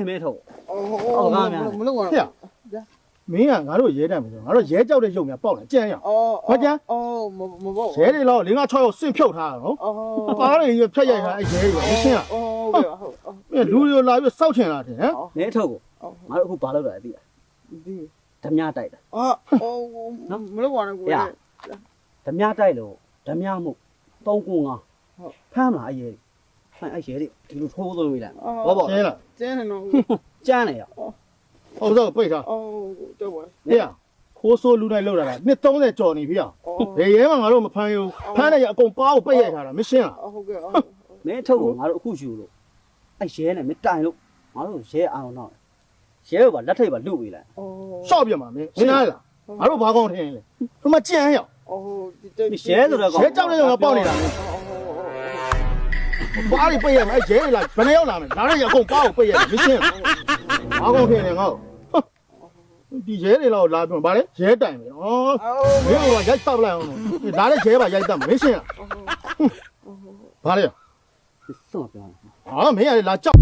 မဲထုတ် 哦，没弄完。ဖေမင်းကငါတို့ရဲတတ်မယ်ဆိုငါတို့ရဲကြောက်တဲ့ရုပ်များပေါက်လာကြမ်းရအောင် 哦，ဘာကြမ်း 哦，没报。 ရဲတွေတော့5 6ရောက်ဆင့်ဖြုတ်ထားတာနော် 哦， ပါးတွေဖြတ်ရိုက်ထားအဲ့ရဲတွေမရှင်းလား 哦，对吧？哦， မင်းလူတွေလာပြီးစောက်ချင်လာတယ်ဟမ် မဲထုတ်ကို 哦， ငါတို့အခုဘာလုပ်တာလဲသိလား 对。 ဓမြတိုက်တာ 啊，哦，没弄完了，过来。 ဓမြတိုက်လို့ဓမြမှု395ဖမ်းလာအရေးဖမ်းအရေးတွေဒီလိုထိုးသွင်းလိုက်ဘောဘော ရှင်းလား 真的呢。 ကျန်းနေရ ဟုတ်တော့ပိတ်ထား 哦，对吧？ ဖေခိုးဆိုးလူနိုင်လောက်လာတာနှစ်30ကျော်နေပြီအောင် 哦， ဘယ်ရဲမှငါတို့မဖမ်းရဘူးဖမ်းတဲ့ရအကုန်ပါးကိုပိတ်ရိုက်ထားတာမရှင်းလား 哦，OK，哦， မဲထုတ်ကိုငါတို့အခုယူလို့အဲ့ရဲနဲ့မတိုင်လို့ငါတို့ရဲအောင်တော့ရဲကလက်ထိပ်ပါလုပေးလိုက် 哦， ရှော့ပြမှာမင်းမင်းလားငါတို့ဘာကောင်းထင်လဲဒီမှာကြမ်းရအောင် 哦，这。 ရဲဆိုတော့ ရဲကြောက်တဲ့ကောင်ကပေါက်နေတာမင်း 哦， ပါးတွေပိတ်ရမယ်ရဲတွေလာဘယ်နှယောက်လာမလဲလာတဲ့ရအကုန်ပါးကိုပိတ်ရမယ်မရှင်းလားဘာကောင်းထင်လဲငါ့ကိုဒီရဲတွေလောက်လာပြန်ဗါလဲရဲတိုင်ပဲဩမင်းကရိုက်တောက်လိုက်အောင်လာတဲ့ရဲပါရိုက်တတ်မရှင်းလားဗါလဲ စောင့်ပြော ဟာမင်းကလာကြောက်